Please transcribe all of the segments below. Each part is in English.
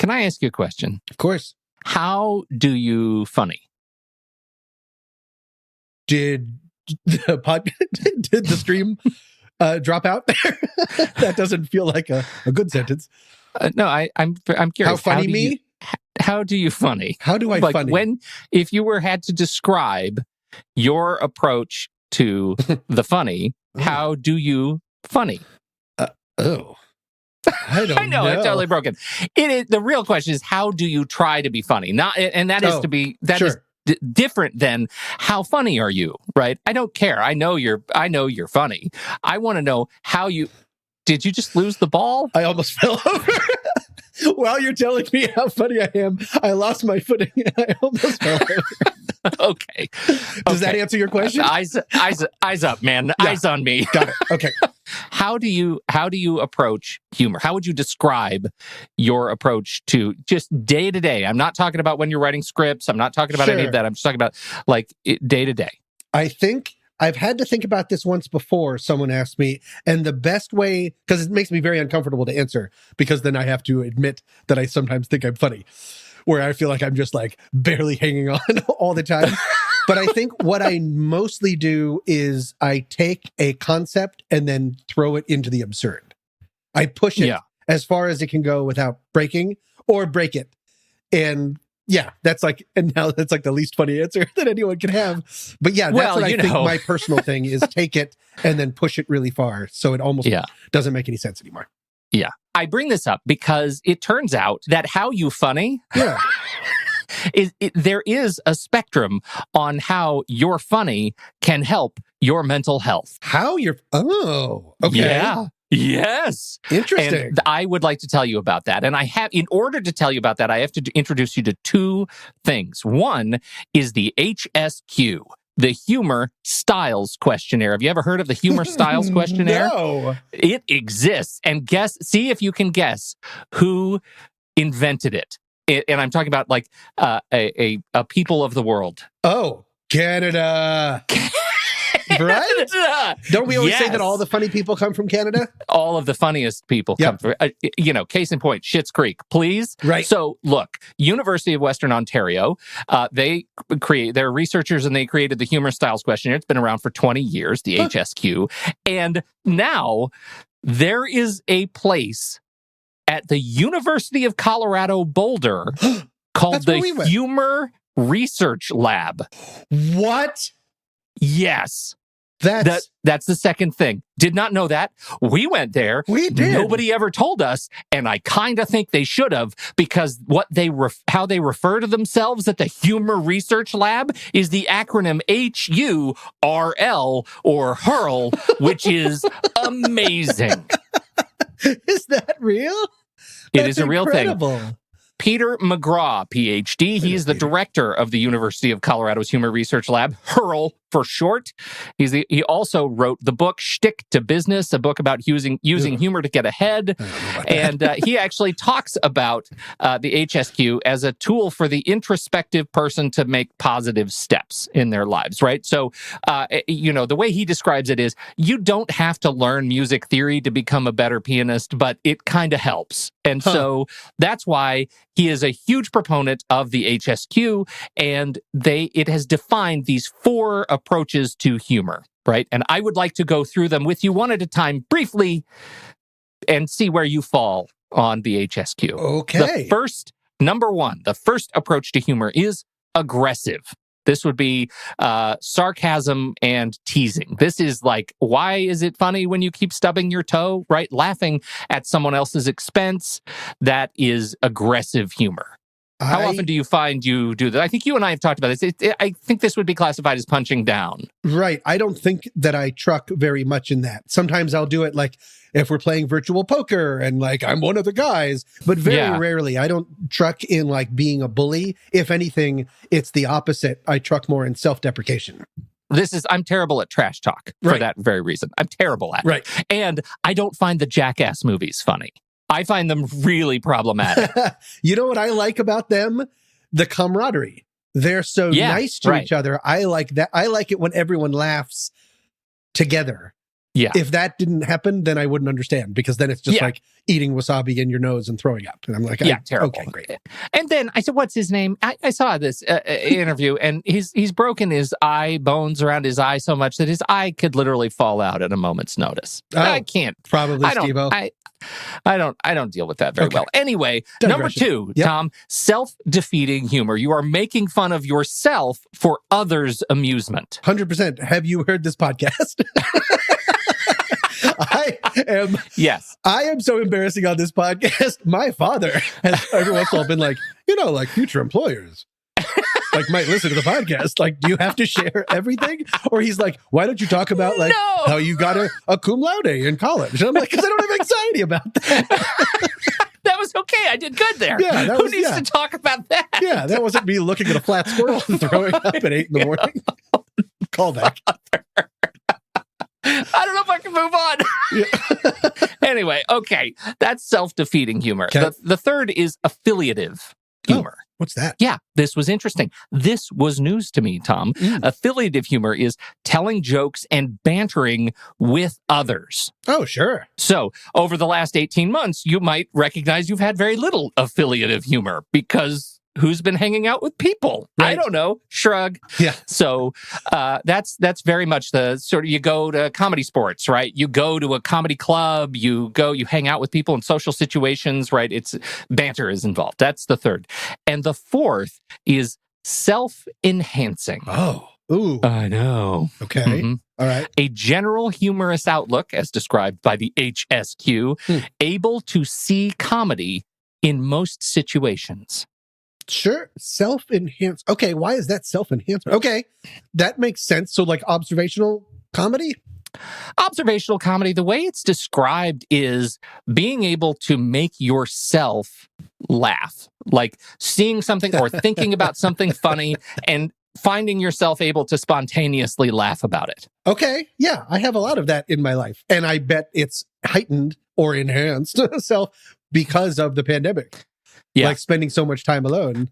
Can I ask you a question? Of course. How do you funny? Did the stream drop out there? That doesn't feel like a good sentence. No, I'm curious. How funny me? How do you funny? How do I funny? If you had to describe your approach to the funny, how do you funny? I don't I know. It's totally broken. The real question is, how do you try to be funny? Is different than how funny are you, right? I don't care. I know you're funny. I want to know how you. Did you just lose the ball? I almost fell over. While you're telling me how funny I am, I lost my footing and I almost fell over. Okay. Does that answer your question? Eyes up, man. Yeah. Eyes on me. Got it. Okay. How do you approach humor? How would you describe your approach to just day to day? I'm not talking about when you're writing scripts. I'm not talking about any of that. I'm just talking about like day to day. I think I've had to think about this once before. Someone asked me, and the best way, because it makes me very uncomfortable to answer, because then I have to admit that I sometimes think I'm funny, where I feel like I'm just like barely hanging on all the time. But I think what I mostly do is I take a concept and then throw it into the absurd. I push it as far as it can go without breaking or break it. And that's like the least funny answer that anyone can have. But that's what I think my personal thing is: take it and then push it really far, so it almost doesn't make any sense anymore. Yeah, I bring this up because it turns out that how you funny, there is a spectrum on how your funny can help your mental health. How you're okay. Yeah. Yes. Interesting. And I would like to tell you about that. And in order to tell you about that, I have to introduce you to two things. One is the HSQ, the Humor Styles Questionnaire. Have you ever heard of the Humor Styles Questionnaire? No. It exists. And see if you can guess who invented it. And I'm talking about like a people of the world. Oh, Canada. Right? Don't we always say that all the funny people come from Canada? All of the funniest people come from, case in point, Schitt's Creek, please. Right. So look, University of Western Ontario, they're researchers and they created the Humor Styles Questionnaire. It's been around for 20 years, the HSQ. And now there is a place at the University of Colorado Boulder called the Humor Research Lab. What? Yes. That's the second thing. Did not know that. We went there. We did. Nobody ever told us, and I kind of think they should have, because how they refer to themselves at the Humor Research Lab is the acronym HURL or HURL, which is amazing. Is that real? It is a real thing. Thing. Peter McGraw, PhD. He's the director of the University of Colorado's Humor Research Lab, HURL for short. He also wrote the book Shtick to Business, a book about using humor to get ahead. And he actually talks about the HSQ as a tool for the introspective person to make positive steps in their lives, right? So, the way he describes it is, you don't have to learn music theory to become a better pianist, but it kind of helps. And so that's why he is a huge proponent of the HSQ, and it has defined these 4 approaches to humor, right? And I would like to go through them with you one at a time briefly and see where you fall on the HSQ. Okay. Number 1, the first approach to humor is aggressive. This would be sarcasm and teasing. This is like, why is it funny when you keep stubbing your toe, right? Laughing at someone else's expense. That is aggressive humor. How often do you find you do that? I think you and I have talked about this. I think this would be classified as punching down. Right. I don't think that I truck very much in that. Sometimes I'll do it like if we're playing virtual poker and like I'm one of the guys, but very rarely. I don't truck in like being a bully. If anything, it's the opposite. I truck more in self-deprecation. I'm terrible at trash talk for that very reason. I'm terrible at it. And I don't find the Jackass movies funny. I find them really problematic. You know what I like about them? The camaraderie. They're so nice to each other. I like that. I like it when everyone laughs together. Yeah. If that didn't happen, then I wouldn't understand, because then it's just Yeah. like eating wasabi in your nose and throwing up. And I'm like, terrible. Okay, great. And then I said, what's his name? I saw this interview, and he's broken his eye bones around his eye so much that his eye could literally fall out at a moment's notice. I can't. Probably Steve-O. I don't deal with that very well. Anyway, number 2, Yep. Tom, self-defeating humor. You are making fun of yourself for others' amusement. 100%. Have you heard this podcast? Yes. I am so embarrassing on this podcast. My father has every once in a while been like, like future employers like might listen to the podcast. Like, do you have to share everything? Or he's like, why don't you talk about like how you got a cum laude in college? And I'm like, because I don't have anxiety about that. That was okay. I did good there. Yeah, Who needs to talk about that? Yeah, that wasn't me looking at a flat squirrel and throwing up at 8 in the morning. Callback. I don't know if I can move on. Anyway, okay. That's self-defeating humor. Okay. The third is affiliative humor. What's that? Yeah, this was interesting. This was news to me, Tom. Affiliative humor is telling jokes and bantering with others. Oh, sure. So, over the last 18 months, you might recognize you've had very little affiliative humor because who's been hanging out with people? Right. I don't know. Shrug. Yeah. So that's very much the sort of, you go to comedy sports, right? You go to a comedy club, you hang out with people in social situations, right? It's banter is involved. That's the third. And the fourth is self-enhancing. Oh. Ooh. I know. Okay. Mm-hmm. All right. A general humorous outlook, as described by the HSQ, able to see comedy in most situations. Sure. Self-enhance. Okay. Why is that self-enhancement? Okay. That makes sense. So like observational comedy? Observational comedy, the way it's described is being able to make yourself laugh, like seeing something or thinking about something funny and finding yourself able to spontaneously laugh about it. Okay. Yeah. I have a lot of that in my life. And I bet it's heightened or enhanced self because of the pandemic. Yeah. Like spending so much time alone.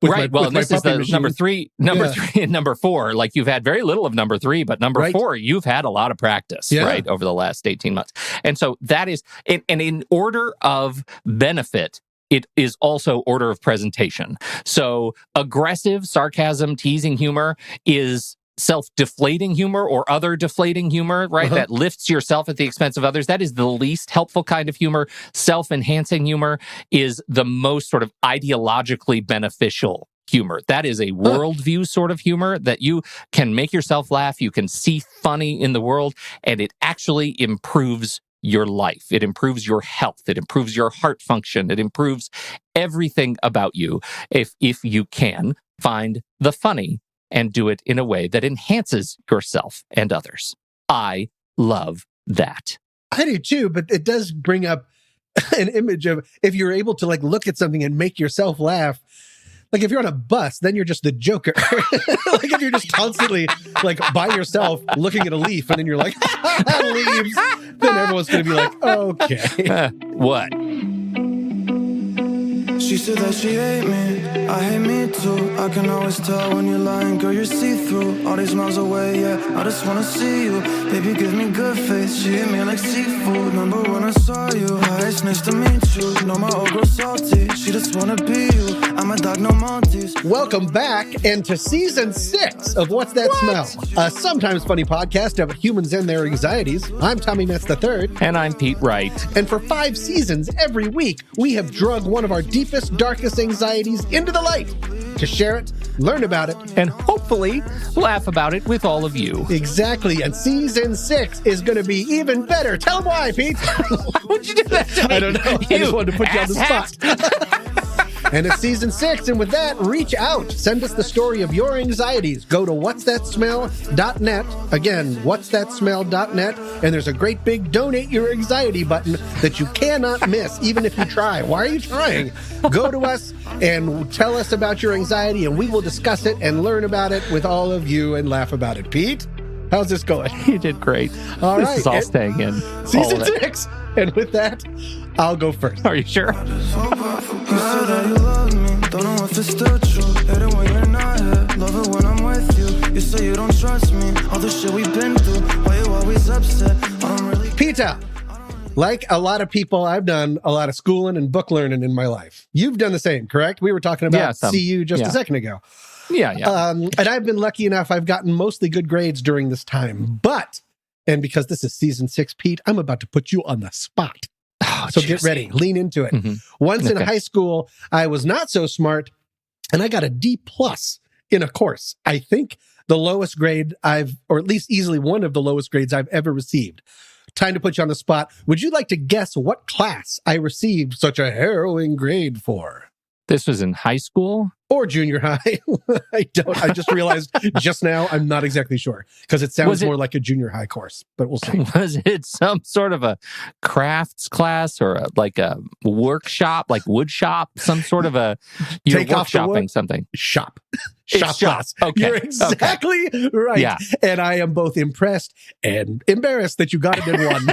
Right. Well, and this is the number three and number 4. Like you've had very little of number 3, but number 4, you've had a lot of practice, right, over the last 18 months. And so that is, and in order of benefit, it is also order of presentation. So aggressive, sarcasm, teasing humor is self-deflating humor or other deflating humor, right? That lifts yourself at the expense of others. That is the least helpful kind of humor. Self-enhancing humor is the most sort of ideologically beneficial humor. That is a worldview sort of humor that you can make yourself laugh. You can see funny in the world, and it actually improves your life. It improves your health. It improves your heart function. It improves everything about you if you can find the funny and do it in a way that enhances yourself and others. I love that. I do too, but it does bring up an image of if you're able to like look at something and make yourself laugh. Like if you're on a bus, then you're just the Joker. Like if you're just constantly like by yourself looking at a leaf and then you're like, leaves, then everyone's going to be like, okay. What? She said that she hate me, I hate me too. I can always tell when you're lying, girl, you're see-through. All these miles away, yeah, I just wanna see you. Baby, give me good face, she hit me like seafood. Remember when I saw you, hi, it's nice to meet you. Know my old girl salty, she just wanna be you. I'm a dog, no Monties. Welcome back and to season 6 of What's That Smell? A sometimes funny podcast about humans and their anxieties. I'm Tommy Metz III. And I'm Pete Wright. And for 5 seasons, every week, we have drugged one of our deepest, darkest anxieties into the light to share it, learn about it, and hopefully laugh about it with all of you. Exactly. And season 6 is going to be even better. Tell them why, Pete. Why would you do that to me? I don't know. I just wanted to put you on the spot. And it's season 6, and with that, reach out. Send us the story of your anxieties. Go to whatsthatsmell.net. Again, whatsthatsmell.net. And there's a great big donate your anxiety button that you cannot miss, even if you try. Why are you trying? Go to us and tell us about your anxiety, and we will discuss it and learn about it with all of you and laugh about it. Pete, how's this going? You did great. All this right. is all staying in. Season 6. And with that, I'll go first. Are you sure? You said that you love me, don't know if it's still true. Hate it when you're not here, love it when I'm with you. You say you don't trust me, all the shit we've been through. Why you always upset? me tell. Like a lot of people, I've done a lot of schooling and book learning in my life. You've done the same, correct? We were talking about CU just a second ago. Yeah. And I've been lucky enough, I've gotten mostly good grades during this time. But, and because this is season 6, Pete, I'm about to put you on the spot. So get ready, lean into it. Once in high school, I was not so smart, and I got a D+ in a course. I think the lowest grade or at least easily one of the lowest grades I've ever received. Time to put you on the spot. Would you like to guess what class I received such a harrowing grade for? This was in high school? Or junior high. I just realized just now I'm not exactly sure because it sounds more like a junior high course, but we'll see. Was it some sort of a crafts class or like a workshop, like wood shop, some sort of a, you're workshopping something? Shop class. Okay. You're exactly right. Yeah. And I am both impressed and embarrassed that you got it in one.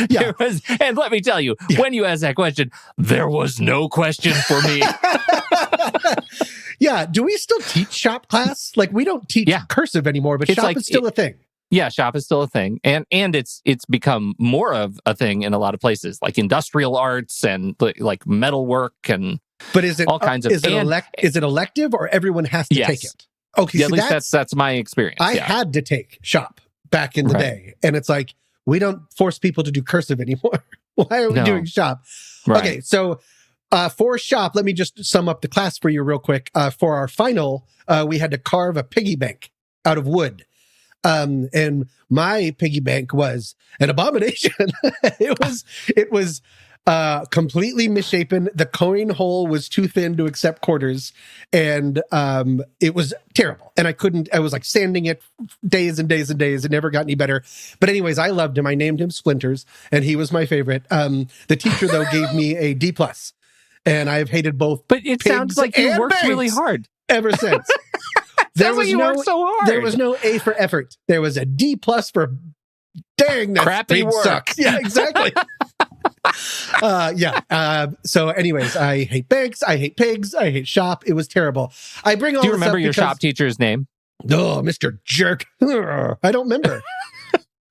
There was, and let me tell you, when you asked that question, there was no question for me. Yeah. Do we still teach shop class? Like we don't teach cursive anymore, but shop is still a thing. Yeah, shop is still a thing. And it's become more of a thing in a lot of places, like industrial arts and like metalwork and but is it all kinds of is it elective or everyone has to take it? Okay, at least that's my experience. I had to take shop back in the day. And it's like, we don't force people to do cursive anymore. Why are we doing shop? Right. Okay, so for shop, let me just sum up the class for you real quick. For our final, we had to carve a piggy bank out of wood. And my piggy bank was an abomination. It was completely misshapen. The coin hole was too thin to accept quarters. And it was terrible. And I was like sanding it days and days and days. It never got any better. But anyways, I loved him. I named him Splinters and he was my favorite. The teacher though gave me a D+. And I've hated both. But it sounds like you worked really hard ever since. Worked so hard. There was no A for effort. There was a D+ for dang, that crappy work. Sucks. Yeah, exactly. So anyways, I hate banks. I hate pigs. I hate shop. It was terrible. I bring all Do you this remember up your shop teacher's name? Oh, Mr. Jerk. I don't remember.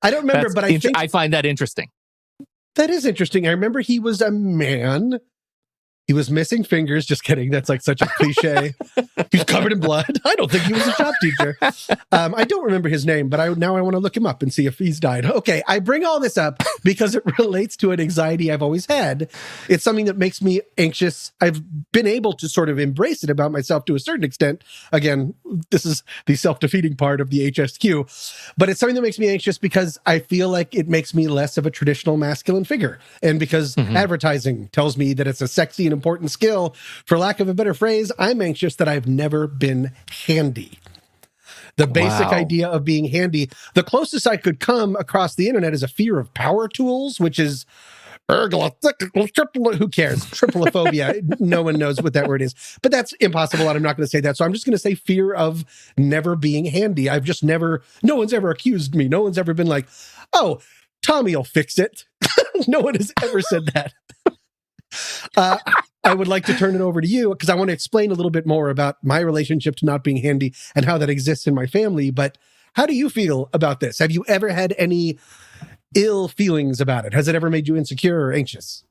But I find that interesting. That is interesting. I remember he was a man. He was missing fingers. Just kidding. That's like such a cliche. He was covered in blood. I don't think he was a shop teacher. I don't remember his name, but now I want to look him up and see if he's died. Okay, I bring all this up because it relates to an anxiety I've always had. It's something that makes me anxious. I've been able to sort of embrace it about myself to a certain extent. Again, this is the self-defeating part of the HSQ. But it's something that makes me anxious because I feel like it makes me less of a traditional masculine figure. And because advertising tells me that it's a sexy and important skill, for lack of a better phrase, I'm anxious that I've never been handy. The basic idea of being handy, the closest I could come across the internet is a fear of power tools, which is who cares? Triple-ophobia. No one knows what that word is. But that's impossible, and I'm not going to say that. So I'm just going to say fear of never being handy. No one's ever accused me. No one's ever been like, oh, Tommy will fix it. No one has ever said that. I would like to turn it over to you because I want to explain a little bit more about my relationship to not being handy and how that exists in my family. But how do you feel about this? Have you ever had any ill feelings about it? Has it ever made you insecure or anxious?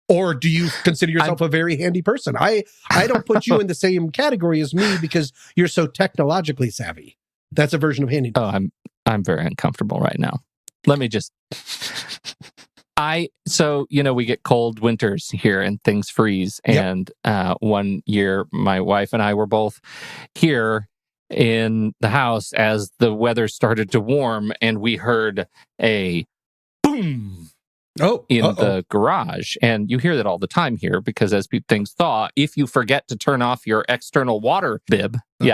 Or do you consider yourself a very handy person? I don't put you in the same category as me because you're so technologically savvy. That's a version of handiness. Oh, I'm very uncomfortable right now. Let me just... we get cold winters here and things freeze. And one year, my wife and I were both here in the house as the weather started to warm, and we heard a boom in the garage. And you hear that all the time here because as things thaw, if you forget to turn off your external water bib, I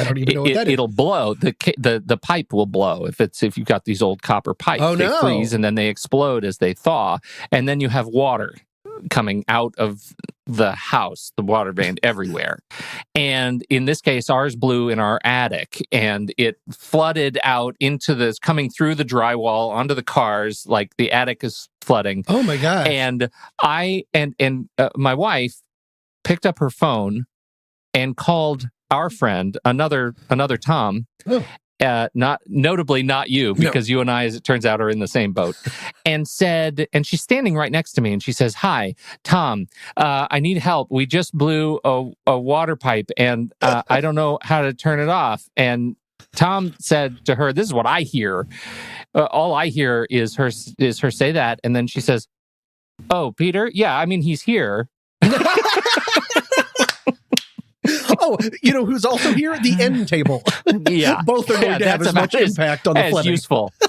don't even know what that is. It'll blow. The pipe will blow if you've got these old copper pipes. They freeze and then they explode as they thaw, and then you have water coming out of the house, the water vane everywhere. And in this case, ours blew in our attic, and it flooded out into this, coming through the drywall onto the cars, like the attic is flooding. Oh my God! And my wife picked up her phone and called our friend, another Tom, notably not you, because you and I, as it turns out, are in the same boat, and she's standing right next to me, and she says, "Hi, Tom, I need help. We just blew a water pipe, and I don't know how to turn it off." And Tom said to her, "This is what I hear. All I hear is her say that," and then she says, "Oh, Peter, yeah, I mean, he's here." Oh, you know who's also here? At the end table. Yeah. Both are going to have as much impact on the flooding.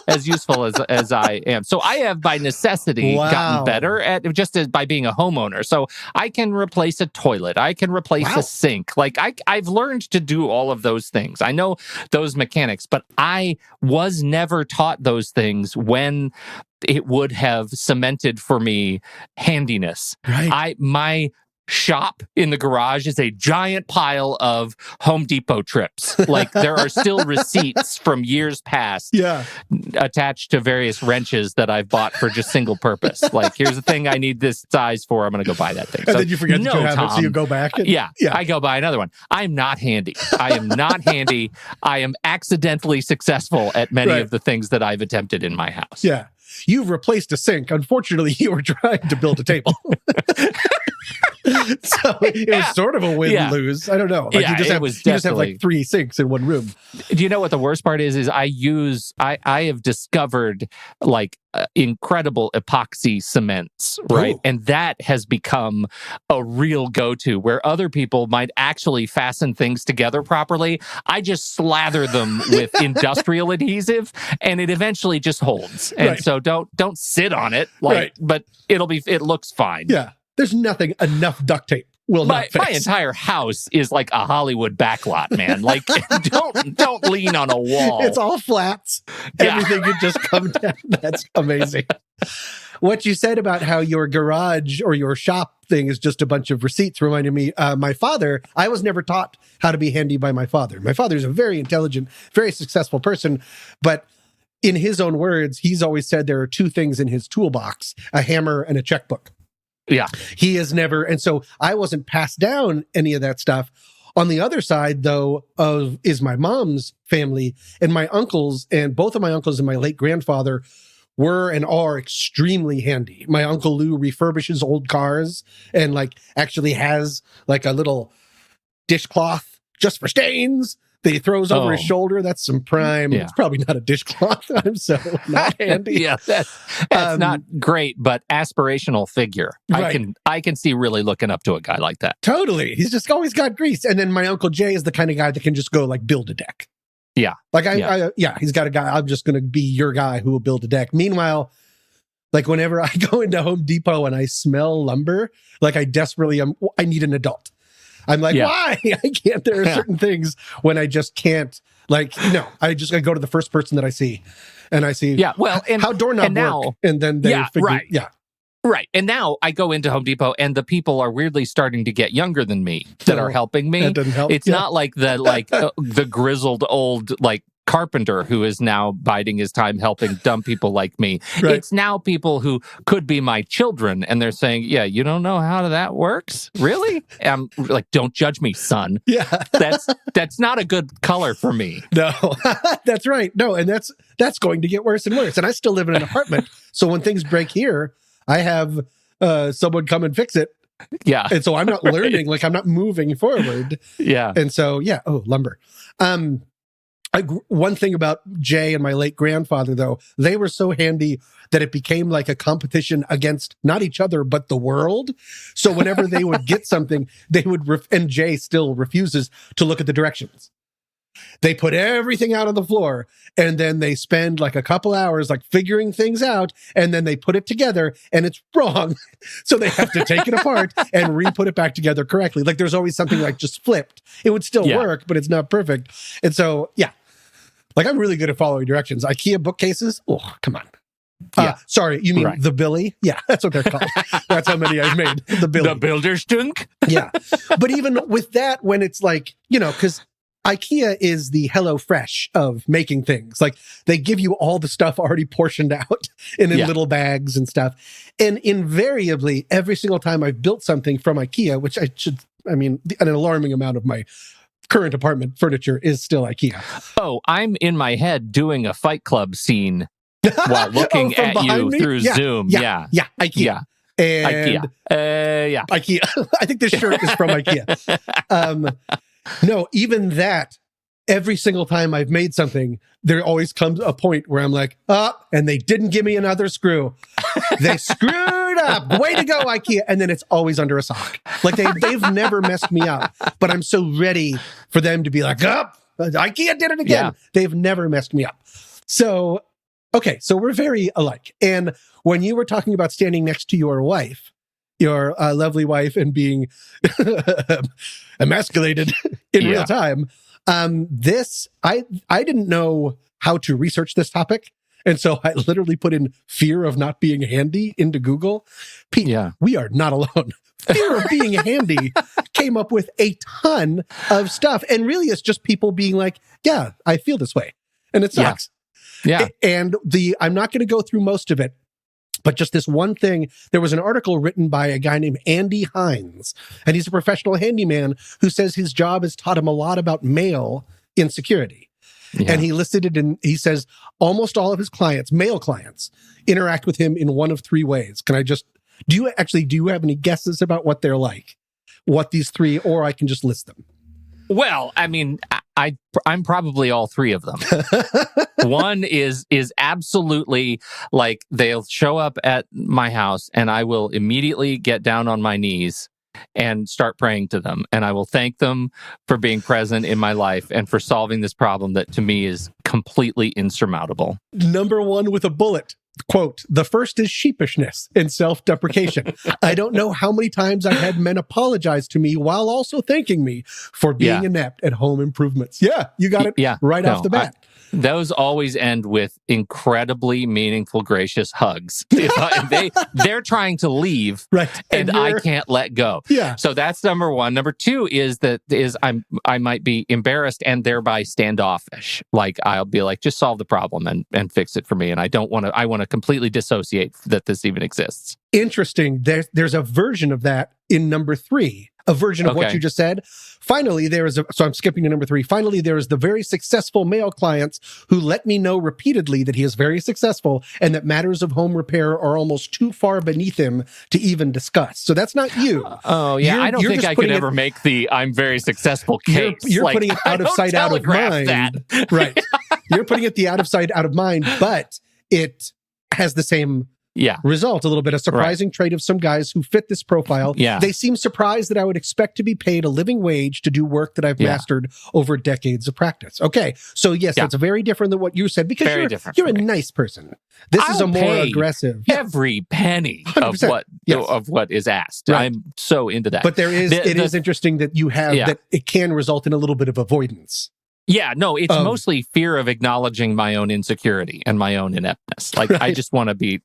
As useful as I am. So I have, by necessity, gotten better at by being a homeowner. So I can replace a toilet. I can replace a sink. Like I've learned to do all of those things. I know those mechanics, but I was never taught those things when it would have cemented for me handiness. Right. My shop in the garage is a giant pile of Home Depot trips. Like there are still receipts from years past attached to various wrenches that I've bought for just single purpose. Like, here's the thing I need this size for. I'm going to go buy that thing. And then you forget that you have it, so you go back. I go buy another one. I'm not handy. I am not handy. I am accidentally successul at many of the things that I've attempted in my house. Yeah. You've replaced a sink. Unfortunately, you were trying to build a table. So it was sort of a win-lose. I don't know. Like you just have like 3 sinks in one room. Do you know what the worst part is I have discovered like incredible epoxy cements, right? Ooh. And that has become a real go-to where other people might actually fasten things together properly. I just slather them with industrial adhesive and it eventually just holds. And so don't sit on it, but it looks fine. Yeah. There's enough duct tape will not fix. My entire house is like a Hollywood backlot, man. Like, don't lean on a wall. It's all flats. Everything can just come down. That's amazing. What you said about how your garage or your shop thing is just a bunch of receipts reminded me, my father, I was never taught how to be handy by my father. My father is a very intelligent, very successful person, but in his own words, he's always said there are 2 things in his toolbox, a hammer and a checkbook. Yeah. He has never, and so I wasn't passed down any of that stuff. On the other side, though, is my mom's family, and my uncles, and both of my uncles and my late grandfather were and are extremely handy. My Uncle Lou refurbishes old cars and like actually has like a little dishcloth just for stains that he throws over his shoulder. That's some prime. It's probably not a dishcloth. I'm so not handy. That's not great, but aspirational figure. Right. I can see really looking up to a guy like that. Totally. He's just always got grease. And then my Uncle Jay is the kind of guy that can just go like build a deck. Yeah. Like he's got a guy. I'm just going to be your guy who will build a deck. Meanwhile, like whenever I go into Home Depot and I smell lumber, like I desperately I need an adult. I'm like, why? I can't. There are certain things when I just can't. Like, no, I go to the first person that I see, and I see, how doorknob work, and then they figure, Right. And now I go into Home Depot and the people are weirdly starting to get younger than me that are helping me. That doesn't help. It's not like the grizzled old carpenter who is now biding his time helping dumb people like me. Right. It's now people who could be my children and they're saying, yeah, you don't know how that works? Really? I'm like, don't judge me, son. Yeah. That's not a good color for me. No, that's right. No, and that's going to get worse and worse. And I still live in an apartment. So when things break here, I have someone come and fix it. Yeah. And so I'm not learning, like I'm not moving forward. Yeah. And so, lumber. One thing about Jay and my late grandfather, though, they were so handy that it became like a competition against not each other, but the world. So whenever they would get something, they would, and Jay still refuses to look at the directions. They put everything out on the floor and then they spend like a couple hours like figuring things out and then they put it together and it's wrong. So they have to take it apart and re-put it back together correctly. Like there's always something like just flipped. It would still work, but it's not perfect. And so, like I'm really good at following directions. IKEA bookcases. Oh, come on. Sorry, you mean the Billy? Yeah, that's what they're called. That's how many I've made. The Billy. The Bilderstünk? Yeah. But even with that, when it's like, because IKEA is the HelloFresh of making things. Like they give you all the stuff already portioned out and in little bags and stuff. And invariably, every single time I've built something from IKEA, which an alarming amount of my current apartment furniture is still IKEA. Oh, I'm in my head doing a Fight Club scene while looking from at behind you me? through Zoom. Yeah. IKEA. Yeah. And IKEA. IKEA. I think this shirt is from IKEA. No, even that, every single time I've made something, there always comes a point where I'm like, and they didn't give me another screw. They screwed up. Way to go, IKEA. And then it's always under a sock. Like they've never messed me up, but I'm so ready for them to be like, IKEA did it again. Yeah. They've never messed me up. So, okay, so we're very alike. And when you were talking about standing next to your wife, your lovely wife, and being emasculated in real time, I didn't know how to research this topic. And so I literally put in fear of not being handy into Google. Pete, we are not alone. Fear of being handy came up with a ton of stuff. And really, it's just people being like, yeah, I feel this way. And it sucks. Yeah. And I'm not going to go through most of it, but just this one thing. There was an article written by a guy named Andy Hines, and he's a professional handyman who says his job has taught him a lot about male insecurity. Yeah. And he listed it in, he says almost all of his clients, male clients, interact with him in one of three ways. Can I just, do you have any guesses about what they're like? What these three, or I can just list them? Well, I mean, I'm probably all three of them. One is absolutely like they'll show up at my house and I will immediately get down on my knees and start praying to them. And I will thank them for being present in my life and for solving this problem that to me is completely insurmountable. Number one with a bullet. Quote, the first is sheepishness and self-deprecation. I don't know how many times I've had men apologize to me while also thanking me for being inept at home improvements. Yeah, you got it off the bat. Those always end with incredibly meaningful, gracious hugs. They're trying to leave, right, and I can't let go. Yeah. So that's number one. Number two is I might be embarrassed and thereby standoffish. Like I'll be like, just solve the problem and fix it for me. And I want to completely dissociate that this even exists. Interesting. There's a version of that in number three. A version of what you just said. Finally, so I'm skipping to number three. Finally, there is the very successful male clients who let me know repeatedly that he is very successful and that matters of home repair are almost too far beneath him to even discuss. So that's not you. I don't think I could ever make the I'm very successful case. You're putting it out of sight, out of mind. Right. You're putting it the out of sight, out of mind, but it has the same result, a little bit, a surprising trait of some guys who fit this profile. Yeah. They seem surprised that I would expect to be paid a living wage to do work that I've mastered over decades of practice. Okay. So yes, that's very different than what you said because you're a nice person. This is a more aggressive. Every penny of what is asked. Right. I'm so into that. But it is interesting that you have that it can result in a little bit of avoidance. Yeah, no, it's mostly fear of acknowledging my own insecurity and my own ineptness. Like, I just want to be.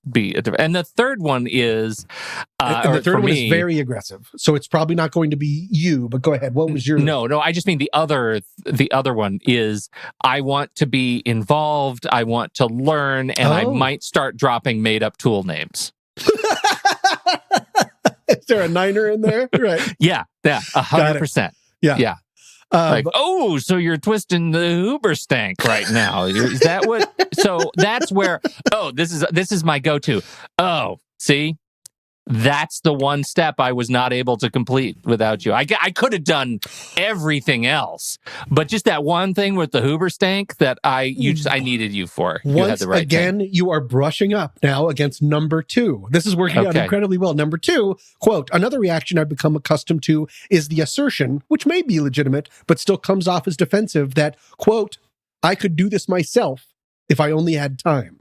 And the third one is, and the third one is very aggressive. So it's probably not going to be you. But go ahead. What was your? No. I just mean the other one is I want to be involved. I want to learn, and I might start dropping made up tool names. Is there a niner in there? Right. Yeah, 100%. Yeah. So you're twisting the Uber stank right now. Is that what? So that's where. This is my go-to. Oh, see, that's the one step I was not able to complete without you. I could have done everything else, but just that one thing with the Uber stank that I needed you for. You had the right again, thing. You are brushing up now against number two. This is working out incredibly well. Number two, quote, another reaction I've become accustomed to is the assertion, which may be legitimate, but still comes off as defensive, that, quote, I could do this myself if I only had time.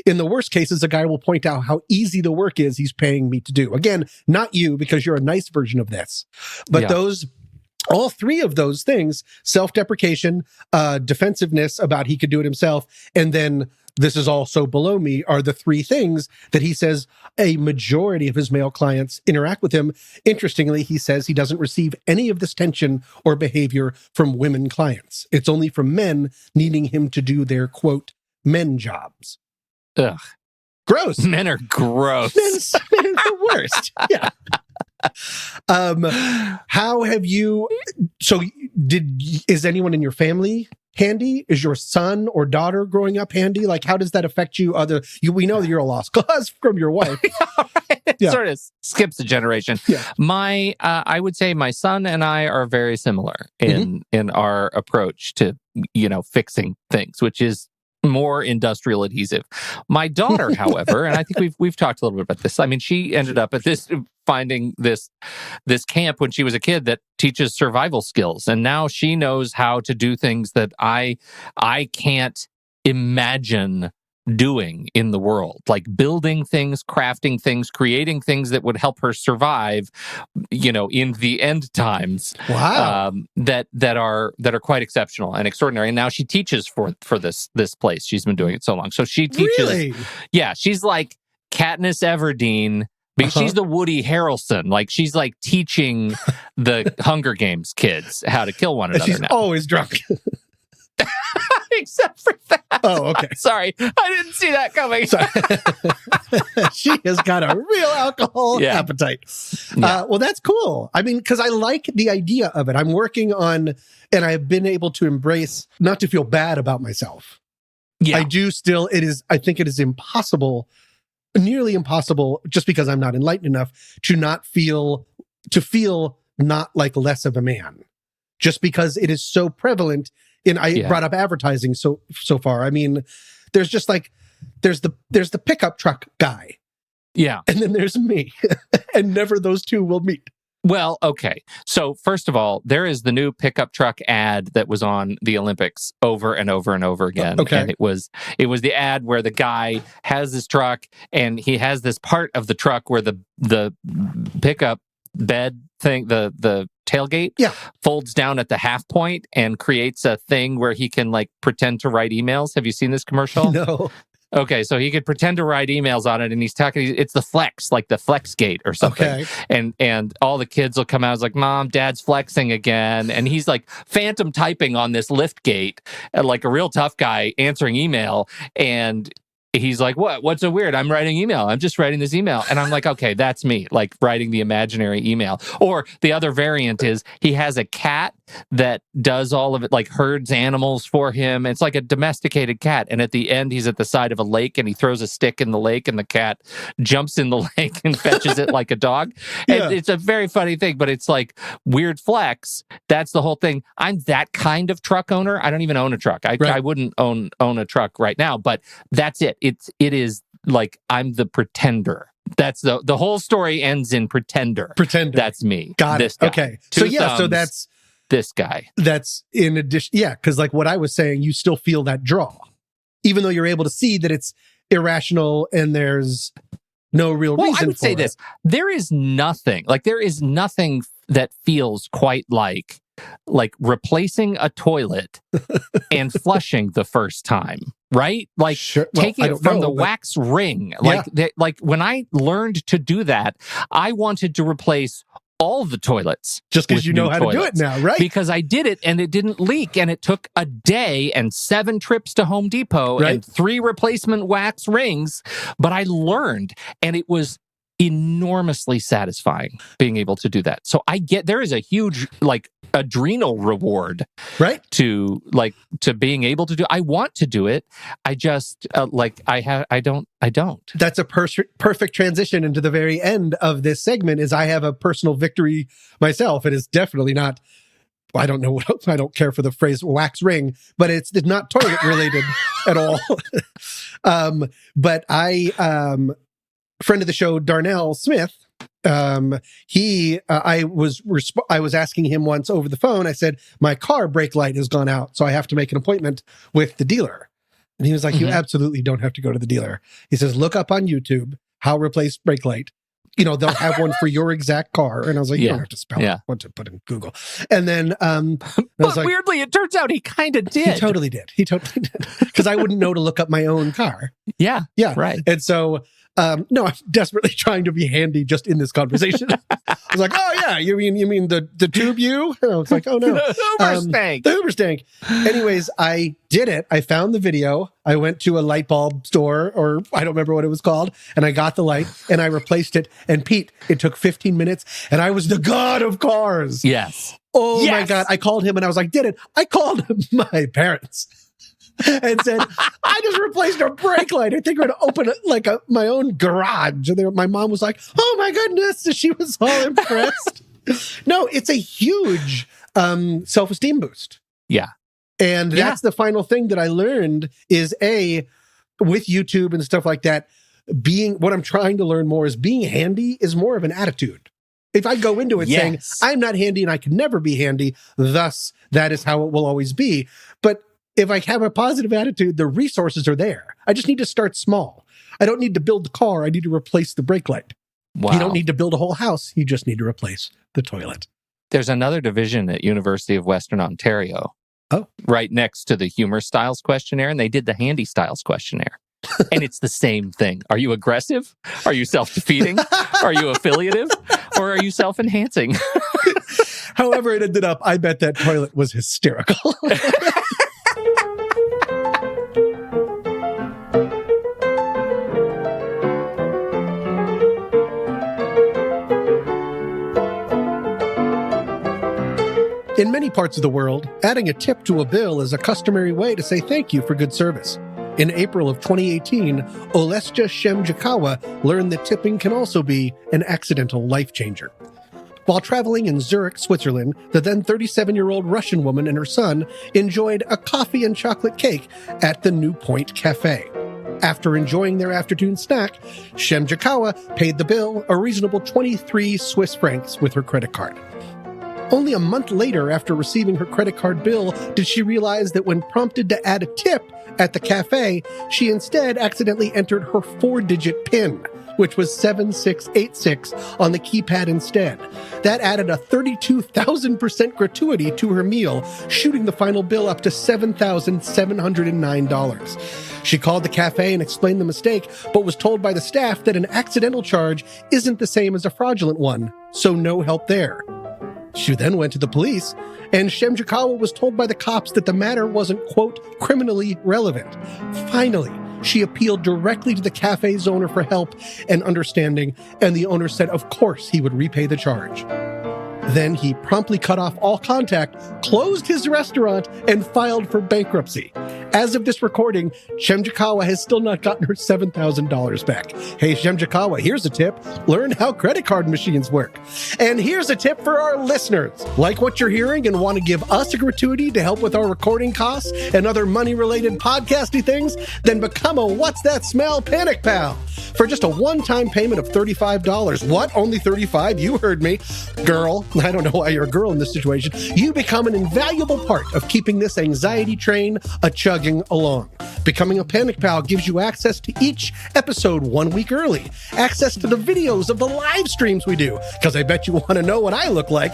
In the worst cases, a guy will point out how easy the work is he's paying me to do. Again, not you, because you're a nice version of this. But all three of those things, self-deprecation, defensiveness about he could do it himself, and then this is also below me, are the three things that he says a majority of his male clients interact with him. Interestingly, he says he doesn't receive any of this tension or behavior from women clients. It's only from men needing him to do their, quote, men jobs. Ugh. Gross. Men are gross. Men are the worst. Yeah. How have you... So is anyone in your family handy? Is your son or daughter growing up handy? Like, how does that affect you? We know that you're a lost cause from your wife. It sort of skips a generation. Yeah. I would say my son and I are very similar in our approach to, fixing things, which is more industrial adhesive. My daughter, however, and I think we've talked a little bit about this. I mean, she ended up at finding this camp when she was a kid that teaches survival skills, and now she knows how to do things that I can't imagine doing in the world, like building things, crafting things, creating things that would help her survive, in the end times. Wow. That are quite exceptional and extraordinary. And now she teaches for this place. She's been doing it so long. So she teaches. Really? Yeah, she's like Katniss Everdeen. Because she's the Woody Harrelson. Like, she's like teaching the Hunger Games kids how to kill one another. She's now. always drunk. Except for that. Oh, okay. Sorry. I didn't see that coming. She has got a real alcohol appetite. Yeah. Well, that's cool. I mean, because I like the idea of it. I'm working on, and I've been able to embrace not to feel bad about myself. Yeah. I do still, I think it is impossible, nearly impossible, just because I'm not enlightened enough to feel not like less of a man, just because it is so prevalent. And I brought up advertising so far. I mean, there's just like, there's the pickup truck guy. Yeah. And then there's me. And never those two will meet. Well, okay. So first of all, there is the new pickup truck ad that was on the Olympics over and over and over again. Okay. And it was the ad where the guy has this truck and he has this part of the truck where the pickup bed thing, the tailgate folds down at the half point and creates a thing where he can like pretend to write emails. Have you seen this commercial? No. Okay, so he could pretend to write emails on it, and he's talking. It's the Flex, like the Flex Gate or something. Okay. And all the kids will come out. It's like, Mom, Dad's flexing again, and he's like phantom typing on this lift gate, like a real tough guy answering email, and he's like, what's so weird? I'm writing email. I'm just writing this email. And I'm like, okay, that's me, like writing the imaginary email. Or the other variant is he has a cat that does all of it, like herds animals for him. It's like a domesticated cat. And at the end, he's at the side of a lake and he throws a stick in the lake and the cat jumps in the lake and fetches it like a dog. And it's a very funny thing, but it's like weird flex. That's the whole thing. I'm that kind of truck owner. I don't even own a truck. I wouldn't own a truck right now, but that's it. It is like I'm the pretender. That's the whole story ends in pretender. Pretender. That's me. Got this it. guy. Okay. Two So thumbs, so that's this guy. That's in addition. Yeah, because like what I was saying, you still feel that draw, even though you're able to see that it's irrational and there's no real reason for it. I would say this: there is nothing that feels quite like replacing a toilet and flushing the first time, right? Like taking it from the wax ring. Like when I learned to do that, I wanted to replace all the toilets. Just because you know how to do it now, right? Because I did it and it didn't leak, and it took a day and 7 trips to Home Depot and 3 replacement wax rings. But I learned, and it was enormously satisfying being able to do that. So there is a huge adrenal reward, right? To being able to do. I want to do it. I just I don't. That's a perfect transition into the very end of this segment. Is I have a personal victory myself. It is definitely not. I don't know what I don't care for the phrase wax ring, but it's not toilet related at all. But friend of the show, Darnell Smith, I was asking him once over the phone. I said, my car brake light has gone out, so I have to make an appointment with the dealer. And he was like, you absolutely don't have to go to the dealer. He says, look up on YouTube how replace brake light. They'll have one for your exact car. And I was like, you don't have to spell it. What to put in Google. And then, but weirdly, it turns out he kind of did. He totally did. Because I wouldn't know to look up my own car. Yeah. Right. And so, no, I'm desperately trying to be handy just in this conversation. I was like, oh yeah, you mean the tube you? And I was like, oh no. The Uber stank. Anyways, I did it. I found the video. I went to a light bulb store, or I don't remember what it was called, and I got the light and I replaced it. And Pete, it took 15 minutes and I was the god of cars. Yes. Oh my Yes! God. I called him and I was like, did it. I called my parents and said, I just replaced a brake light. I think we're going to open my own garage. And my mom was like, oh my goodness. She was all impressed. No, it's a huge self-esteem boost. Yeah. And that's the final thing that I learned is with YouTube and stuff like that, what I'm trying to learn more is being handy is more of an attitude. If I go into it saying, I'm not handy and I can never be handy, thus that is how it will always be. But if I have a positive attitude, the resources are there. I just need to start small. I don't need to build the car. I need to replace the brake light. Wow. You don't need to build a whole house. You just need to replace the toilet. There's another division at University of Western Ontario. Oh. Right next to the humor styles questionnaire, and they did the handy styles questionnaire. And it's the same thing. Are you aggressive? Are you self-defeating? Are you affiliative? Or are you self-enhancing? However it ended up, I bet that toilet was hysterical. In many parts of the world, adding a tip to a bill is a customary way to say thank you for good service. In April of 2018, Olesja Shemjakawa learned that tipping can also be an accidental life changer. While traveling in Zurich, Switzerland, the then 37-year-old Russian woman and her son enjoyed a coffee and chocolate cake at the New Point Cafe. After enjoying their afternoon snack, Shemjakawa paid the bill, a reasonable 23 Swiss francs, with her credit card. Only a month later, after receiving her credit card bill, did she realize that when prompted to add a tip at the cafe, she instead accidentally entered her 4-digit PIN, which was 7686 on the keypad instead. That added a 32,000% gratuity to her meal, shooting the final bill up to $7,709. She called the cafe and explained the mistake, but was told by the staff that an accidental charge isn't the same as a fraudulent one, so no help there. She then went to the police, and Shemjakawa was told by the cops that the matter wasn't, quote, criminally relevant. Finally, she appealed directly to the cafe's owner for help and understanding, and the owner said of course he would repay the charge. Then he promptly cut off all contact, closed his restaurant, and filed for bankruptcy. As of this recording, Shemjakawa has still not gotten her $7,000 back. Hey, Shemjakawa, here's a tip. Learn how credit card machines work. And here's a tip for our listeners. Like what you're hearing and want to give us a gratuity to help with our recording costs and other money-related podcasty things? Then become a What's That Smell Panic Pal. For just a one-time payment of $35. What? Only $35? You heard me. Girl, I don't know why you're a girl in this situation. You become an invaluable part of keeping this anxiety train a-chugging along. Becoming a Panic Pal gives you access to each episode 1 week early, access to the videos of the live streams we do, because I bet you want to know what I look like,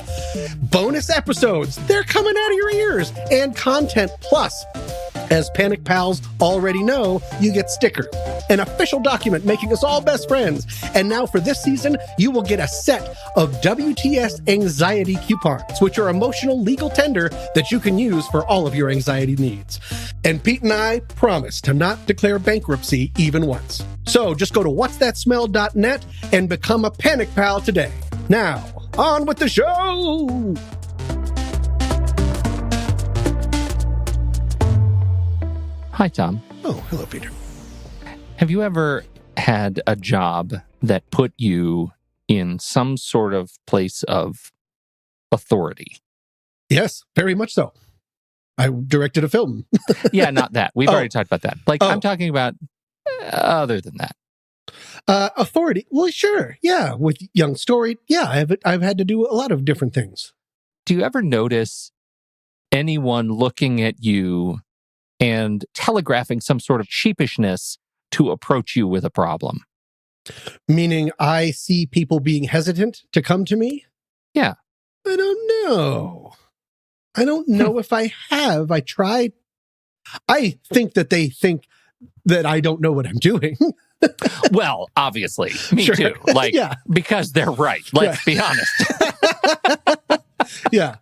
bonus episodes, they're coming out of your ears, and content plus. As Panic Pals already know, you get stickers, an official document making us all best friends. And now for this season, you will get a set of WTS anxiety coupons, which are emotional legal tender that you can use for all of your anxiety needs. And Pete and I promise to not declare bankruptcy even once. So just go to whatsthatsmell.net and become a Panic Pal today. Now, on with the show! Hi, Tom. Oh, hello, Peter. Have you ever had a job that put you in some sort of place of authority? Yes, very much so. I directed a film. Yeah, not that. We've already talked about that. I'm talking about other than that. Authority. Well, sure. Yeah. With Young Story. Yeah, I've had to do a lot of different things. Do you ever notice anyone looking at you and telegraphing some sort of sheepishness to approach you with a problem? Meaning I see people being hesitant to come to me? Yeah. I don't know. I don't know if I have. I tried. I think that they think that I don't know what I'm doing. Well, obviously. Me Sure. too. Because they're right. Let's be honest. Yeah.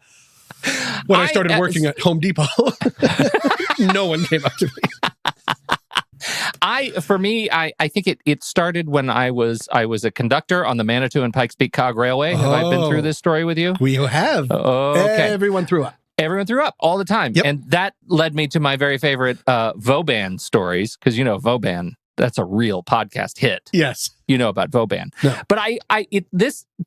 When I started working at Home Depot, no one came up to me. For me, I think it started when I was a conductor on the Manitou and Pikes Peak Cog Railway. Have I been through this story with you? We have. Okay. Everyone threw up. Everyone threw up all the time. Yep. And that led me to my very favorite Vauban stories, because Vauban, that's a real podcast hit. Yes. You know about Vauban. No. But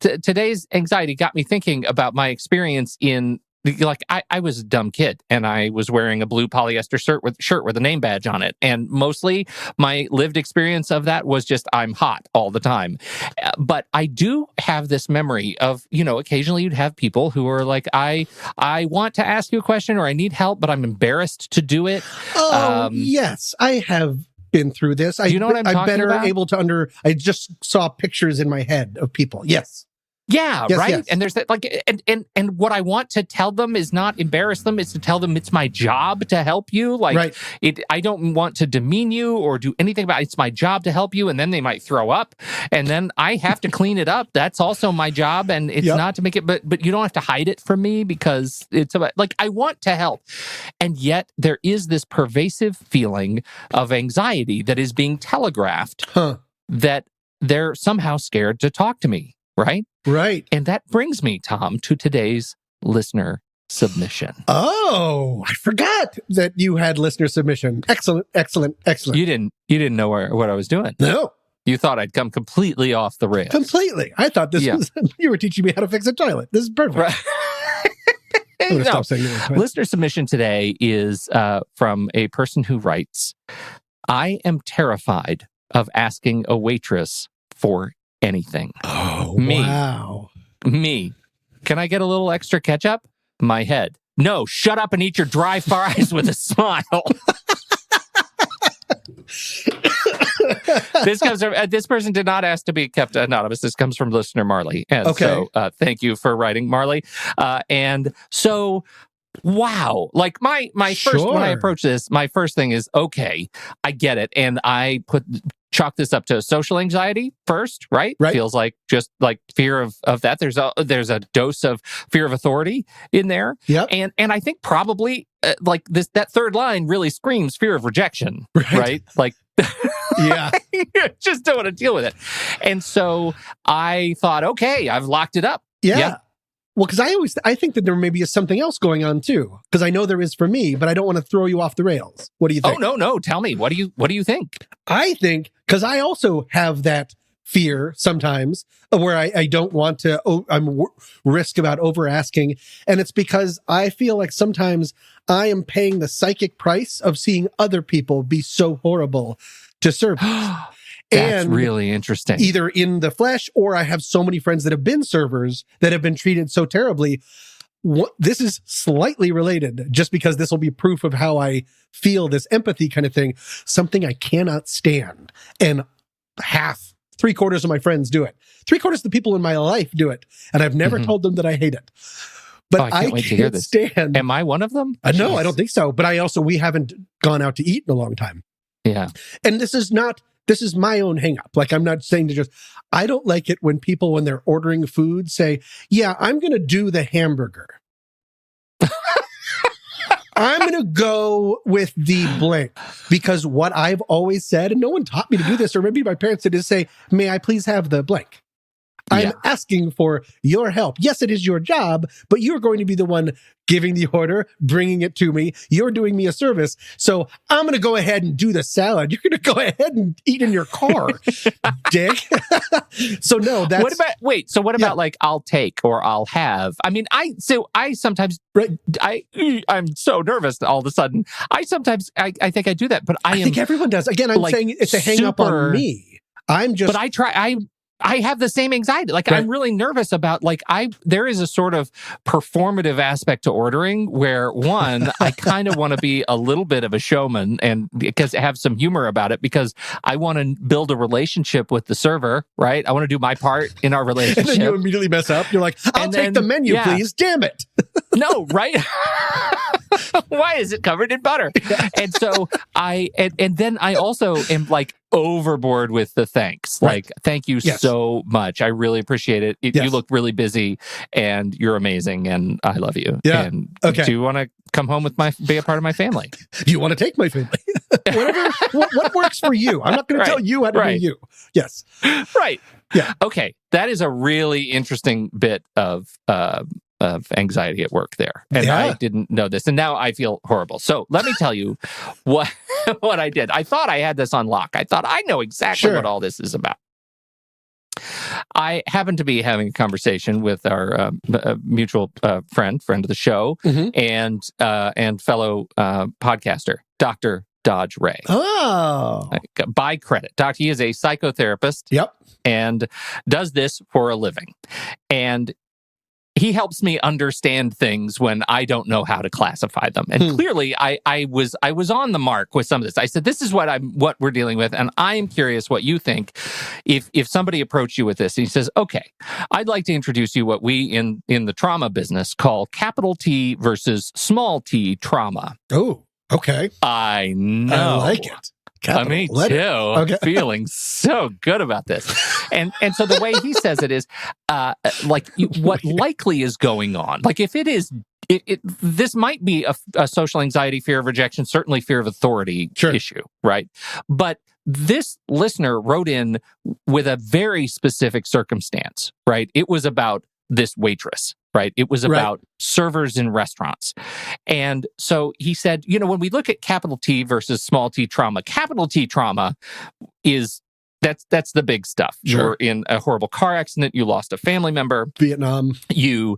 today's anxiety got me thinking about my experience in, like, I was a dumb kid, and I was wearing a blue polyester shirt with a name badge on it. And mostly my lived experience of that was just I'm hot all the time. But I do have this memory of, occasionally you'd have people who are like, I want to ask you a question, or I need help, but I'm embarrassed to do it. Oh, yes. I have been through this. Do you know what I'm talking about? able to I just saw pictures in my head of people. Yes. Yeah, yes, right. Yes. And there's that, like, and what I want to tell them is not embarrass them. It's to tell them it's my job to help you. Like, right. I don't want to demean you or do anything about it. It's my job to help you. And then they might throw up, and then I have to clean it up. That's also my job, and it's not to make it. But you don't have to hide it from me, because it's about, like, I want to help, and yet there is this pervasive feeling of anxiety that is being telegraphed that they're somehow scared to talk to me. Right? Right. And that brings me, Tom, to today's listener submission. Oh, I forgot that you had listener submission. Excellent. You didn't know what I was doing. No. You thought I'd come completely off the rails. Completely. I thought this was, you were teaching me how to fix a toilet. This is perfect. Right. I'm going to stop saying it. Listener submission today is from a person who writes, I am terrified of asking a waitress for anything. Oh, me. Wow. Me. Can I get a little extra ketchup? My head. No, shut up and eat your dry fries with a smile. This person did not ask to be kept anonymous. This comes from listener Marley. And so thank you for writing, Marley. And so, wow. Like my first, when I approach this, my first thing is, okay, I get it. And I chalk this up to social anxiety first, right? Feels like just like fear of that. There's a dose of fear of authority in there. Yep. And I think probably like that third line really screams fear of rejection, right? Like, yeah, just don't want to deal with it. And so I thought, okay, I've locked it up. Yeah. Well, because I think that there maybe is something else going on too. Because I know there is for me, but I don't want to throw you off the rails. What do you think? Oh, no. Tell me. What do you think? I think, because I also have that fear sometimes where I don't want to, risk about over asking. And it's because I feel like sometimes I am paying the psychic price of seeing other people be so horrible to serve. That's really interesting. Either in the flesh, or I have so many friends that have been servers that have been treated so terribly. This is slightly related, just because this will be proof of how I feel, this empathy kind of thing. Something I cannot stand. And 3/4 of my friends do it. 3/4 of the people in my life do it. And I've never told them that I hate it. But I can't stand. Am I one of them? No, I don't think so. But we haven't gone out to eat in a long time. Yeah. And this is my own hang up. Like, I'm not saying I don't like it when people, when they're ordering food, say, yeah, I'm going to do the hamburger. I'm going to go with the blank, because what I've always said, and no one taught me to do this, or maybe my parents did, is say, may I please have the blank? I'm asking for your help. Yes, it is your job, but you're going to be the one giving the order, bringing it to me. You're doing me a service. So I'm going to go ahead and do the salad. You're going to go ahead and eat in your car, dick. So no, that's... What about like, I'll take or I'll have? I mean, I sometimes, I'm so nervous all of a sudden. I think I do that, but I think everyone does. Again, I'm saying it's a hang up on me. But I have the same anxiety. Like, I'm really nervous about, like, there is a sort of performative aspect to ordering where, one, I kind of want to be a little bit of a showman and because have some humor about it, because I want to build a relationship with the server, right? I want to do my part in our relationship. And then you immediately mess up. You're like, I'll take the menu, please. Damn it. No, right? Why is it covered in butter? And so and then I also am like overboard with the thanks. Like, thank you so much. I really appreciate it. You look really busy and you're amazing and I love you. Yeah. And do you want to come home with be a part of my family? Do you want to take my family? Whatever, what works for you. I'm not going to tell you how to do you. Yes. Right. Yeah. Okay. That is a really interesting bit of anxiety at work there. And I didn't know this. And now I feel horrible. So let me tell you what I did. I thought I had this on lock. I thought I know exactly what all this is about. I happened to be having a conversation with our mutual friend of the show, and fellow podcaster, Dr. Dodge Ray. Oh. By credit. He is a psychotherapist. Yep. And does this for a living. And he helps me understand things when I don't know how to classify them. And clearly, I was on the mark with some of this. I said, "This is what we're dealing with, and I am curious what you think. If somebody approached you with this," and he says, "Okay, I'd like to introduce you what we in the trauma business call capital T versus small T trauma." Oh, okay. I know. I like it. Me too. Okay. I'm feeling so good about this. And so the way he says it is what likely is going on. Like if it is, this might be a social anxiety, fear of rejection, certainly fear of authority issue, right? But this listener wrote in with a very specific circumstance, right? It was about this waitress, right? It was about servers in restaurants. And so he said, when we look at capital T versus small t trauma, capital T trauma is that's the big stuff. Sure. You're in a horrible car accident. You lost a family member. Vietnam. Vietnam.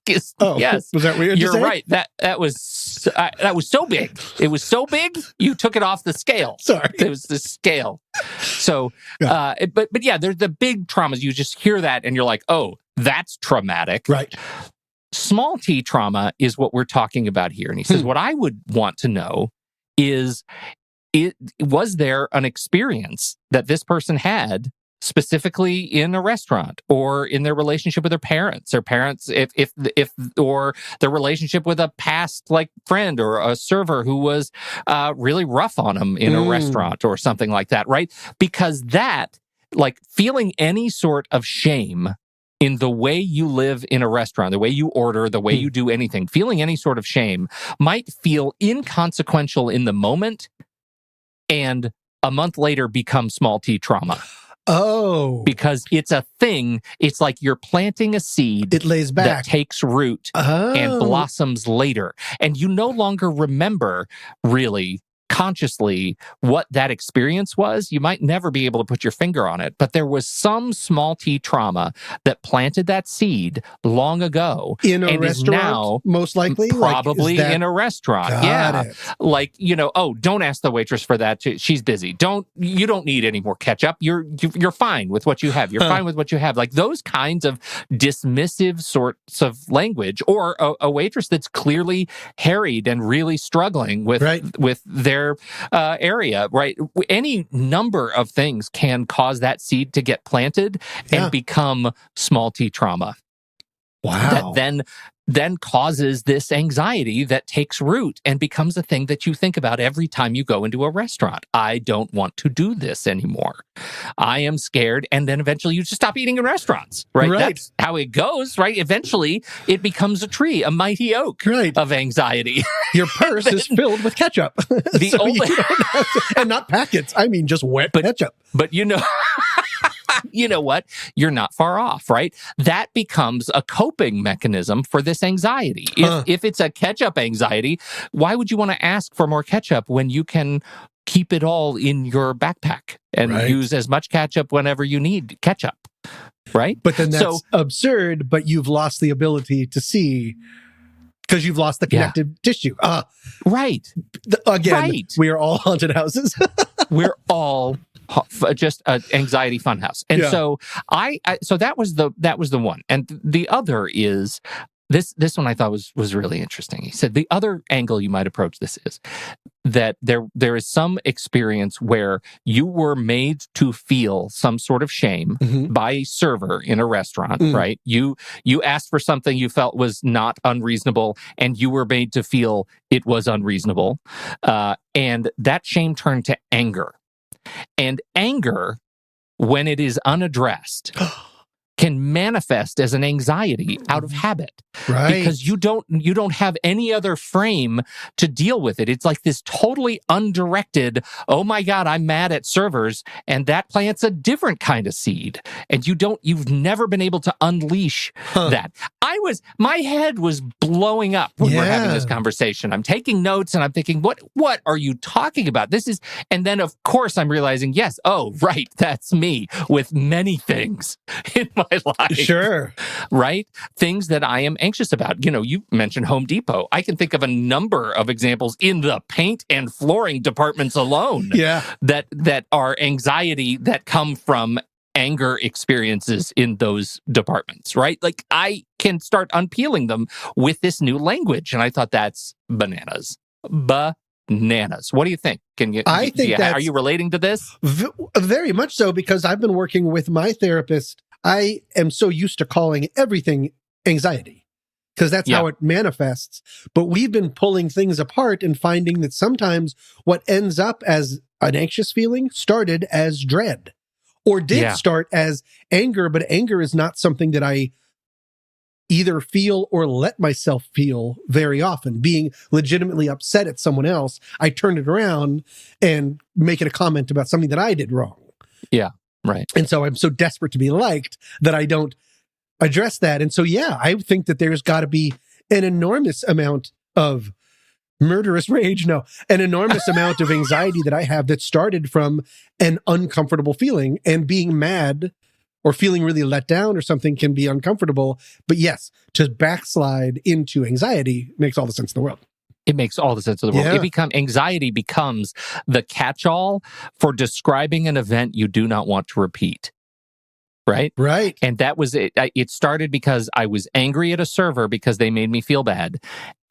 Yes. Was that weird? You're right. That was so big. It was so big. You took it off the scale. Sorry. It was the scale. So, but yeah, there's the big traumas. You just hear that and you're like, oh, that's traumatic. Right. Small t trauma is what we're talking about here. And he says, what I would want to know is, was there an experience that this person had specifically in a restaurant or in their relationship with their parents, or or their relationship with a past friend or a server who was really rough on them in a restaurant or something like that, right? Because that, feeling any sort of shame in the way you live in a restaurant, the way you order, the way you do anything, feeling any sort of shame might feel inconsequential in the moment and a month later become small t trauma. Oh. Because it's a thing. It's like you're planting a seed. It lays back. That takes root and blossoms later. And you no longer remember really consciously what that experience was. You might never be able to put your finger on it, but there was some small t trauma that planted that seed long ago. In a restaurant, now most likely? Probably in a restaurant. Got it. Don't ask the waitress for that. She's busy. You don't need any more ketchup. You're fine with what you have. You're fine with what you have. Like those kinds of dismissive sorts of language, or a waitress that's clearly harried and really struggling with their area, right? Any number of things can cause that seed to get planted and become small t trauma. Wow. That then causes this anxiety that takes root and becomes a thing that you think about every time you go into a restaurant. I don't want to do this anymore. I am scared. And then eventually you just stop eating in restaurants, right? That's how it goes, right? Eventually it becomes a tree, a mighty oak of anxiety. Your purse is filled with ketchup. And not packets. I mean, just wet ketchup. But you know what? You're not far off, right? That becomes a coping mechanism for this anxiety. If it's a ketchup anxiety, why would you want to ask for more ketchup when you can keep it all in your backpack and use as much ketchup whenever you need ketchup, right? But then that's absurd, but you've lost the ability to see because you've lost the connective tissue. Right. We are all haunted houses. We're all just an anxiety funhouse. And so so that was the one. And the other is this one I thought was really interesting. He said the other angle you might approach this is that there is some experience where you were made to feel some sort of shame by a server in a restaurant, right? You asked for something you felt was not unreasonable, and you were made to feel it was unreasonable. And that shame turned to anger. And anger, when it is unaddressed, can manifest as an anxiety out of habit. Right. Because you don't have any other frame to deal with it. It's like this totally undirected, oh my God, I'm mad at servers, and that plants a different kind of seed. And you've never been able to unleash that. My head was blowing up when we're having this conversation. I'm taking notes and I'm thinking, what are you talking about? And then of course I'm realizing, yes, oh, right, that's me with many things in my life. Sure. Right? Things that I am anxious about. You mentioned Home Depot. I can think of a number of examples in the paint and flooring departments alone that are anxiety that come from anger experiences in those departments, right? Like I can start unpeeling them with this new language. And I thought that's bananas. Bananas. What do you think? Are you relating to this? Very much so, because I've been working with my therapist. I am so used to calling everything anxiety because that's how it manifests. But we've been pulling things apart and finding that sometimes what ends up as an anxious feeling started as dread or did start as anger, but anger is not something that I either feel or let myself feel very often. Being legitimately upset at someone else, I turn it around and make it a comment about something that I did wrong. Yeah, right. And so I'm so desperate to be liked that I don't address that. And so, I think that there's got to be an enormous amount of murderous rage. No, an enormous amount of anxiety that I have that started from an uncomfortable feeling, and being mad or feeling really let down or something can be uncomfortable. But yes, to backslide into anxiety makes all the sense in the world. It makes all the sense of the world. Yeah. Anxiety becomes the catch-all for describing an event you do not want to repeat. Right? Right. And that was it. It started because I was angry at a server because they made me feel bad.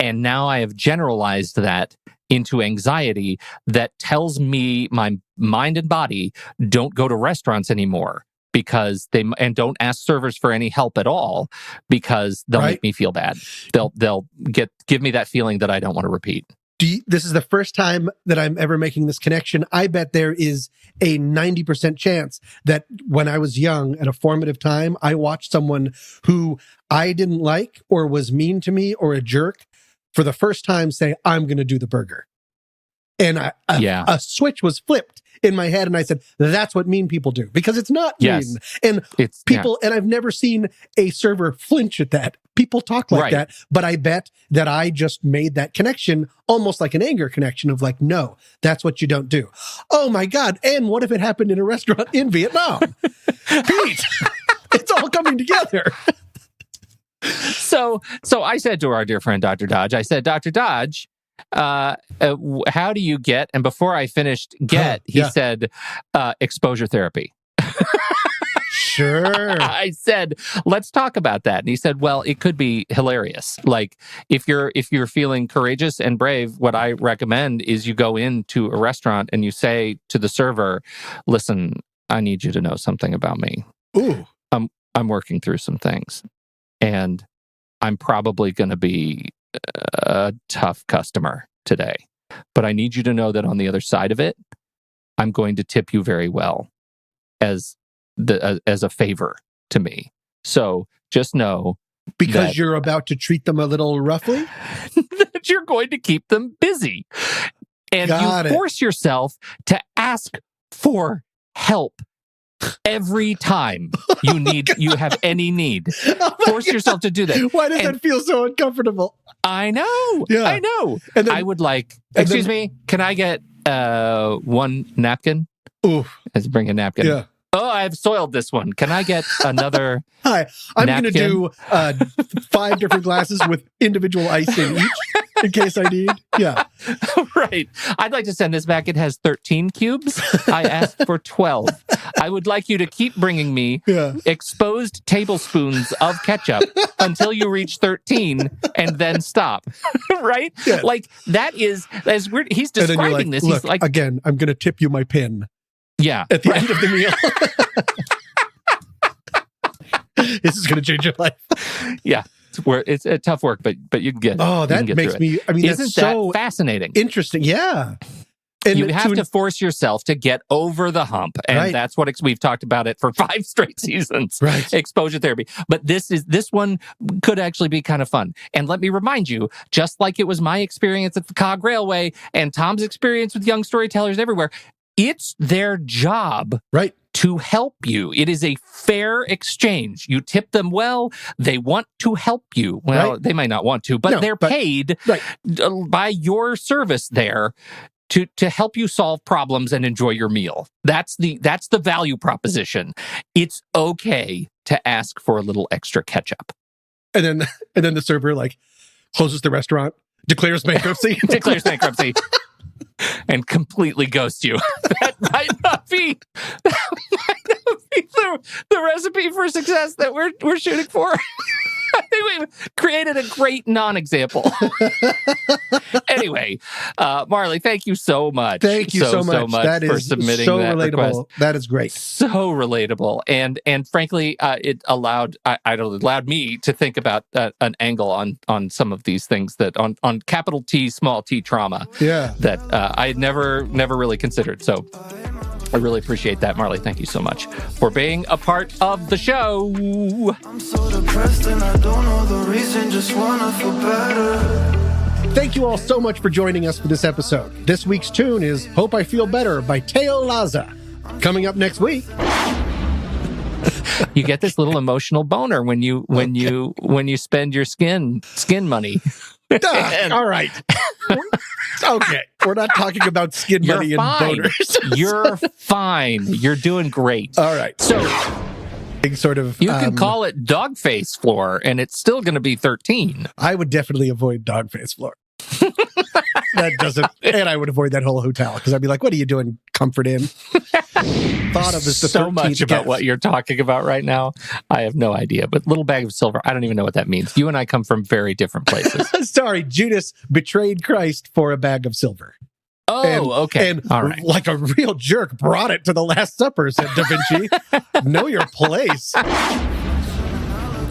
And now I have generalized that into anxiety that tells me my mind and body don't go to restaurants anymore because and don't ask servers for any help at all because they'll make me feel bad. They'll give me that feeling that I don't want to repeat. This is the first time that I'm ever making this connection. I bet there is a 90% chance that when I was young, at a formative time, I watched someone who I didn't like or was mean to me or a jerk for the first time say, I'm going to do the burger. And a switch was flipped in my head, and I said, that's what mean people do, because it's not mean. And and I've never seen a server flinch at that. People talk like that, but I bet that I just made that connection, almost like an anger connection of like, no, that's what you don't do. Oh my God. And what if it happened in a restaurant in Vietnam? Pete, it's all coming together. So I said to our dear friend, Dr. Dodge, Dr. Dodge, how do you get, and before I finished he said, exposure therapy. Sure. I said, let's talk about that. And he said, well, it could be hilarious. Like if you're feeling courageous and brave, what I recommend is you go into a restaurant and you say to the server, listen, I need you to know something about me. Ooh. I'm working through some things, and I'm probably going to be a tough customer today, but I need you to know that on the other side of it, I'm going to tip you very well as a favor to me. So just know because you're about to treat them a little roughly, that you're going to keep them busy, and you force yourself to ask for help every time you have any need. Force yourself to do that. Why does that feel so uncomfortable? I know. Yeah. I know. And then, I would like, excuse me, can I get one napkin? Oof. Let's bring a napkin. Yeah. Oh, I've soiled this one. Can I get another? Hi, I'm going to do 5 different glasses with individual ice in each in case I need. Yeah. Right. I'd like to send this back. It has 13 cubes. I asked for 12. I would like you to keep bringing me exposed tablespoons of ketchup until you reach 13 and then stop. Right? Yeah. Like that is as weird. He's describing this. Look, he's like, again, I'm going to tip you my pin. Yeah. At the end of the meal. This is going to change your life. Yeah. It's a tough work, but you can get. Oh, that makes me. I mean, isn't that's so fascinating? Interesting. Yeah. And you have to force yourself to get over the hump. And that's what we've talked about it for 5 straight seasons. Right. Exposure therapy. But this one could actually be kind of fun. And let me remind you, just like it was my experience at the Cog Railway and Tom's experience with young storytellers everywhere, it's their job to help you. It is a fair exchange. You tip them well. They want to help you. Well, they might not want to, but they're paid by your service there to help you solve problems and enjoy your meal. That's the value proposition. It's okay to ask for a little extra ketchup. And then the server closes the restaurant, declares bankruptcy. And completely ghost you. That might not be the recipe for success that we're shooting for. I think we've created a great non-example. Anyway, Marley, thank you so much. Thank you so much that for submitting so that relatable. Request. That is great. So relatable, and frankly, it allowed me to think about an angle on some of these things that on capital T, small t trauma. Yeah, that I had never really considered. So I really appreciate that, Marley. Thank you so much for being a part of the show. I'm so depressed and I don't know the reason, just wanna feel better. Thank you all so much for joining us for this episode. This week's tune is Hope I Feel Better by Teo Laza. Coming up next week. You get this little emotional boner when you spend your skin money. All right. Okay. We're not talking about skin money and boners. You're fine. You're doing great. All right. So sort of you can call it dog face floor and it's still going to be 13. I would definitely avoid dog face floor. That doesn't, and I would avoid that whole hotel because I'd be like, what are you doing, Comfort Inn? Thought of as the so much about guest. what you're talking about right now. I have no idea, but little bag of silver, I don't even know what that means. You and I come from very different places. Sorry, Judas betrayed Christ for a bag of silver. Okay. And all right. Like a real jerk, brought it to the Last Supper, said Da Vinci. Know your place.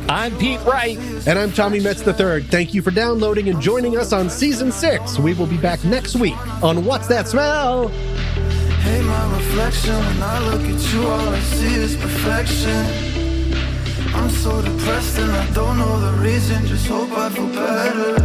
I'm Pete Wright. And I'm Tommy Metz III. Thank you for downloading and joining us on Season 6. We will be back next week on What's That Smell? Hey, my reflection, when I look at you, all I see is perfection. I'm so depressed and I don't know the reason, just hope I feel better.